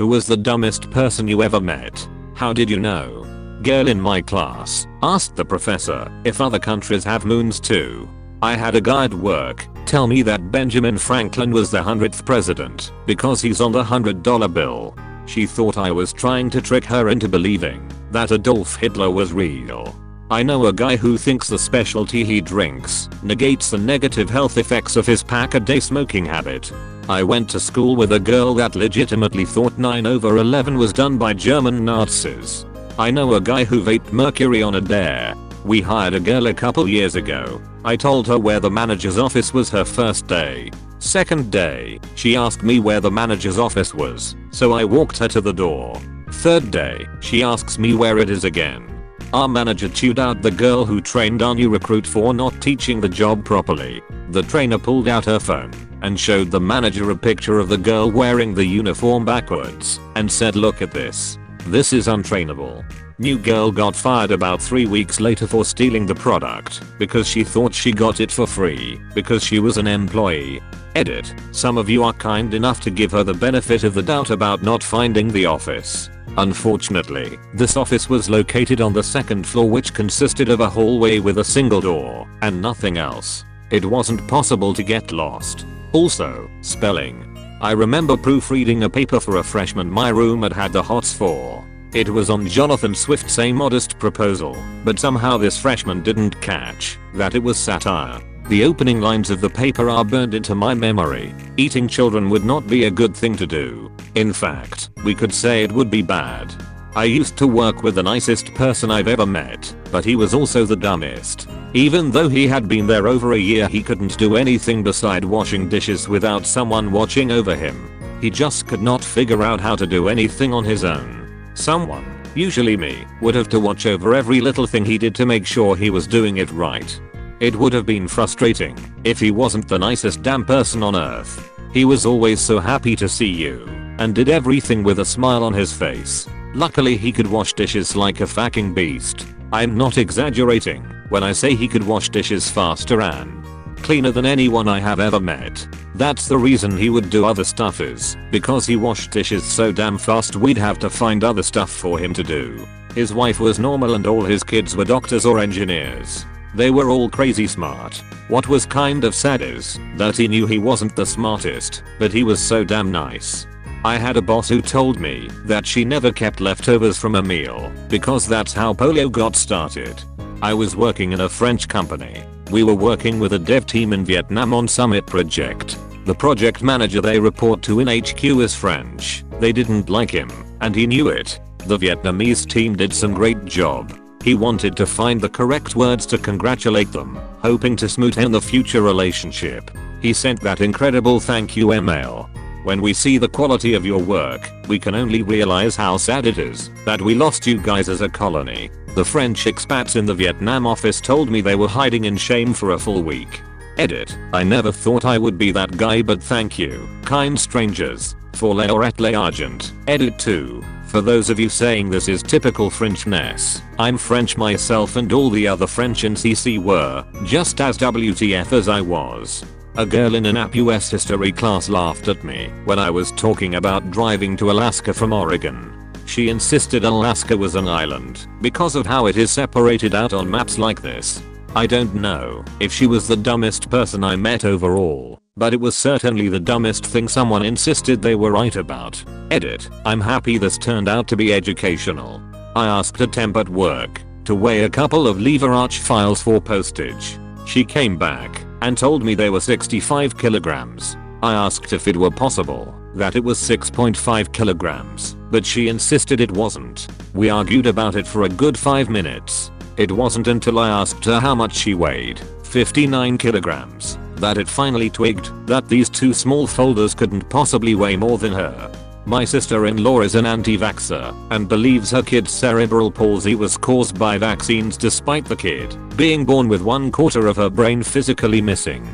Who was the dumbest person you ever met? How did you know? Girl in my class asked the professor if other countries have moons too. I had a guy at work tell me that Benjamin Franklin was the 100th president because he's on the $100 bill. She thought I was trying to trick her into believing that Adolf Hitler was real. I know a guy who thinks the specialty he drinks negates the negative health effects of his pack-a-day smoking habit. I went to school with a girl that legitimately thought 9/11 was done by German Nazis. I know a guy who vaped mercury on a dare. We hired a girl a couple years ago. I told her where the manager's office was her first day. Second day, she asked me where the manager's office was, so I walked her to the door. Third day, she asks me where it is again. Our manager chewed out the girl who trained our new recruit for not teaching the job properly. The trainer pulled out her phone and showed the manager a picture of the girl wearing the uniform backwards and said, "Look at this. This is untrainable." New girl got fired about 3 weeks later for stealing the product because she thought she got it for free because she was an employee. Edit. Some of you are kind enough to give her the benefit of the doubt about not finding the office. Unfortunately, this office was located on the second floor, which consisted of a hallway with a single door and nothing else. It wasn't possible to get lost. Also, spelling. I remember proofreading a paper for a freshman my roommate had the hots for. It was on Jonathan Swift's A Modest Proposal, but somehow this freshman didn't catch that it was satire. The opening lines of the paper are burned into my memory. Eating children would not be a good thing to do. In fact, we could say it would be bad. I used to work with the nicest person I've ever met, but he was also the dumbest. Even though he had been there over a year, he couldn't do anything beside washing dishes without someone watching over him. He just could not figure out how to do anything on his own. Someone, usually me, would have to watch over every little thing he did to make sure he was doing it right. It would have been frustrating if he wasn't the nicest damn person on earth. He was always so happy to see you and did everything with a smile on his face. Luckily he could wash dishes like a fucking beast. I'm not exaggerating when I say he could wash dishes faster and cleaner than anyone I have ever met. That's the reason he would do other stuff, is because he washed dishes so damn fast we'd have to find other stuff for him to do. His wife was normal and all his kids were doctors or engineers. They were all crazy smart. What was kind of sad is that he knew he wasn't the smartest, but he was so damn nice. I had a boss who told me that she never kept leftovers from a meal because that's how polio got started. I was working in a French company. We were working with a dev team in Vietnam on Summit project. The project manager they report to in HQ is French. They didn't like him, and he knew it. The Vietnamese team did some great job. He wanted to find the correct words to congratulate them, hoping to smoothen the future relationship. He sent that incredible thank you email. When we see the quality of your work, we can only realize how sad it is that we lost you guys as a colony. The French expats in the Vietnam office told me they were hiding in shame for a full week. Edit. I never thought I would be that guy, but thank you, kind strangers, for l'or et l'argent. Edit 2. For those of you saying this is typical Frenchness, I'm French myself and all the other French in CC were just as WTF as I was. A girl in an AP US history class laughed at me when I was talking about driving to Alaska from Oregon. She insisted Alaska was an island because of how it is separated out on maps like this. I don't know if she was the dumbest person I met overall, but it was certainly the dumbest thing someone insisted they were right about. Edit. I'm happy this turned out to be educational. I asked a temp at work to weigh a couple of lever arch files for postage. She came back and told me they were 65 kilograms. I asked if it were possible that it was 6.5 kilograms, but she insisted it wasn't. We argued about it for a good 5 minutes. It wasn't until I asked her how much she weighed, 59 kilograms, that it finally twigged that these two small folders couldn't possibly weigh more than her. My sister-in-law is an anti-vaxxer and believes her kid's cerebral palsy was caused by vaccines, despite the kid being born with 1/4 of her brain physically missing.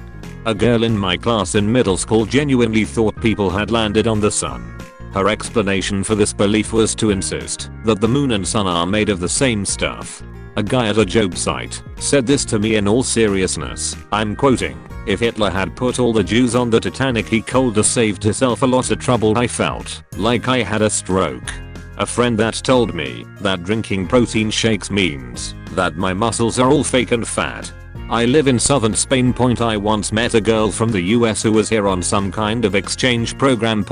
A girl in my class in middle school genuinely thought people had landed on the sun. Her explanation for this belief was to insist that the moon and sun are made of the same stuff. A guy at a job site said this to me in all seriousness. I'm quoting, If Hitler had put all the Jews on the Titanic, he coulda saved himself a lot of trouble. I felt like I had a stroke. A friend that told me that drinking protein shakes means that my muscles are all fake and fat. I live in southern Spain. I once met a girl from the US who was here on some kind of exchange program.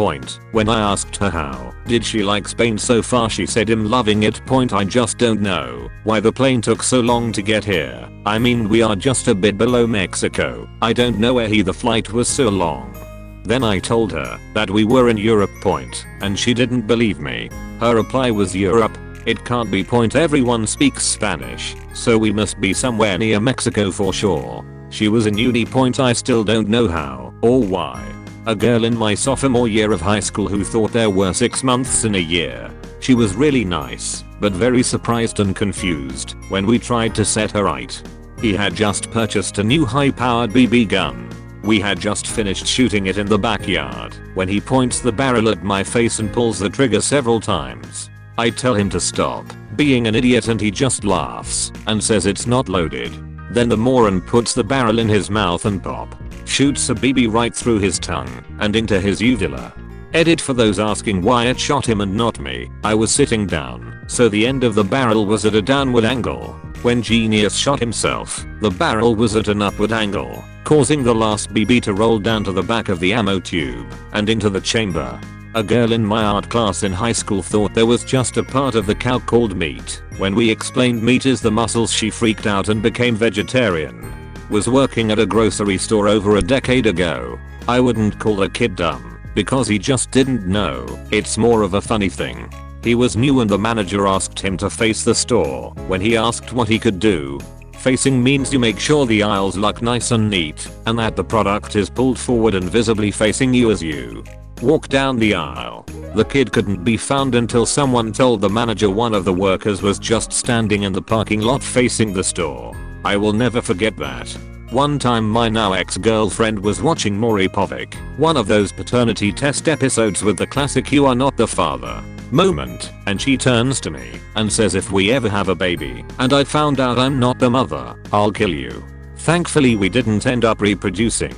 When I asked her how did she like Spain so far, she said I'm loving it. I just don't know why the plane took so long to get here. I mean, we are just a bit below Mexico. I don't know why the flight was so long. Then I told her that we were in Europe. And she didn't believe me. Her reply was, Europe? It can't be. Everyone speaks Spanish, so we must be somewhere near Mexico for sure. She was in uni. I still don't know how or why. A girl in my sophomore year of high school who thought there were 6 months in a year. She was really nice, but very surprised and confused when we tried to set her right. He had just purchased a new high-powered BB gun. We had just finished shooting it in the backyard when he points the barrel at my face and pulls the trigger several times. I tell him to stop being an idiot and he just laughs and says it's not loaded. Then the moron puts the barrel in his mouth and pop shoots a BB right through his tongue and into his uvula. Edit for those asking why it shot him and not me. I was sitting down, so the end of the barrel was at a downward angle. When Genius shot himself, the barrel was at an upward angle, causing the last BB to roll down to the back of the ammo tube and into the chamber. A girl in my art class in high school thought there was just a part of the cow called meat. When we explained meat is the muscles, she freaked out and became vegetarian. Was working at a grocery store over a decade ago. I wouldn't call a kid dumb, because he just didn't know. It's more of a funny thing. He was new and the manager asked him to face the store. When he asked what he could do, facing means you make sure the aisles look nice and neat, and that the product is pulled forward and visibly facing you as you walk down the aisle. The kid couldn't be found until someone told the manager one of the workers was just standing in the parking lot facing the store. I will never forget that. One time my now ex-girlfriend was watching Maury Povich, one of those paternity test episodes with the classic "you are not the father" moment, and she turns to me and says, if we ever have a baby and I found out I'm not the mother, I'll kill you. Thankfully we didn't end up reproducing.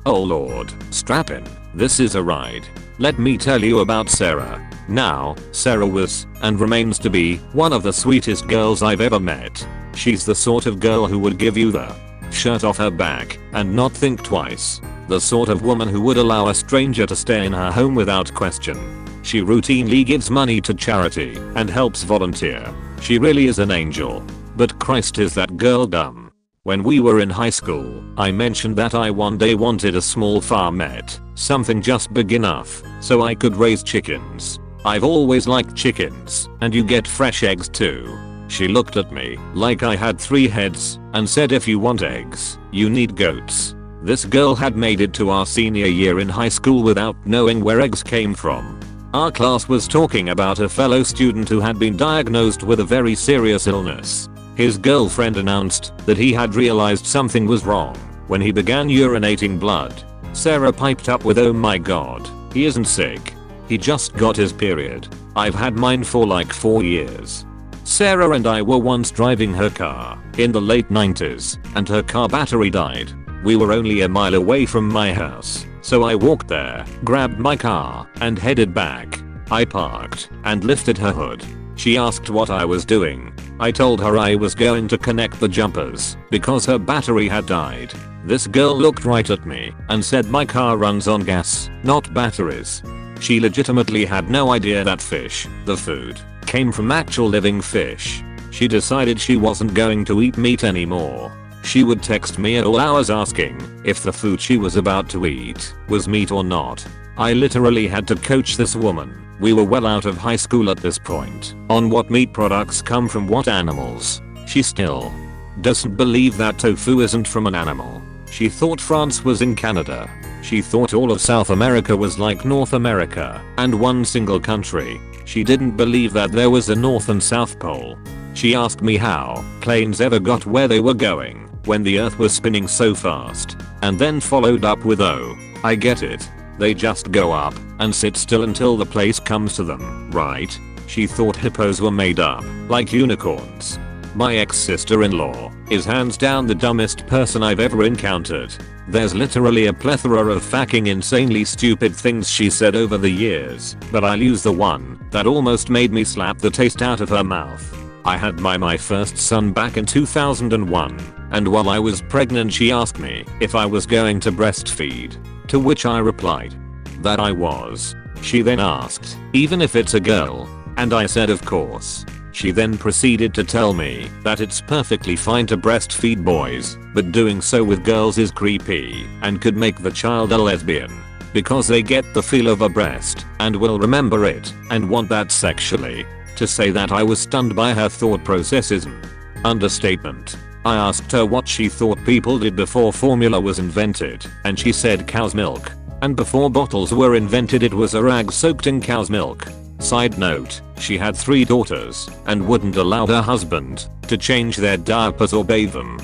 Oh lord, strap in. This is a ride. Let me tell you about Sarah. Now, Sarah was, and remains to be, one of the sweetest girls I've ever met. She's the sort of girl who would give you the shirt off her back and not think twice. The sort of woman who would allow a stranger to stay in her home without question. She routinely gives money to charity and helps volunteer. She really is an angel. But Christ, is that girl dumb. When we were in high school, I mentioned that I one day wanted a small farmette, something just big enough so I could raise chickens. I've always liked chickens, and you get fresh eggs too. She looked at me like I had 3 heads and said, if you want eggs, you need goats. This girl had made it to our senior year in high school without knowing where eggs came from. Our class was talking about a fellow student who had been diagnosed with a very serious illness. His girlfriend announced that he had realized something was wrong when he began urinating blood. Sarah piped up with, oh my god, he isn't sick. He just got his period. I've had mine for like 4 years. Sarah and I were once driving her car in the late 90s and her car battery died. We were only a mile away from my house, so I walked there, grabbed my car, and headed back. I parked and lifted her hood. She asked what I was doing. I told her I was going to connect the jumpers because her battery had died. This girl looked right at me and said, my car runs on gas, not batteries. She legitimately had no idea that fish, the food, came from actual living fish. She decided she wasn't going to eat meat anymore. She would text me at all hours asking if the food she was about to eat was meat or not. I literally had to coach this woman. We were well out of high school at this point on what meat products come from what animals. She still doesn't believe that tofu isn't from an animal. She thought France was in Canada. She thought all of South America was like North America and one single country. She didn't believe that there was a North and South Pole. She asked me how planes ever got where they were going when the earth was spinning so fast, and then followed up with, oh, I get it. They just go up and sit still until the place comes to them, right? She thought hippos were made up, like unicorns. My ex-sister-in-law is hands down the dumbest person I've ever encountered. There's literally a plethora of fucking insanely stupid things she said over the years, but I'll use the one that almost made me slap the taste out of her mouth. I had my first son back in 2001, and while I was pregnant she asked me if I was going to breastfeed, to which I replied that I was. She then asked, even if it's a girl? And I said of course. She then proceeded to tell me that it's perfectly fine to breastfeed boys, but doing so with girls is creepy and could make the child a lesbian, because they get the feel of a breast and will remember it and want that sexually. To say that I was stunned by her thought process is an understatement. I asked her what she thought people did before formula was invented, and she said cow's milk. And before bottles were invented it was a rag soaked in cow's milk. Side note, she had 3 daughters and wouldn't allow her husband to change their diapers or bathe them.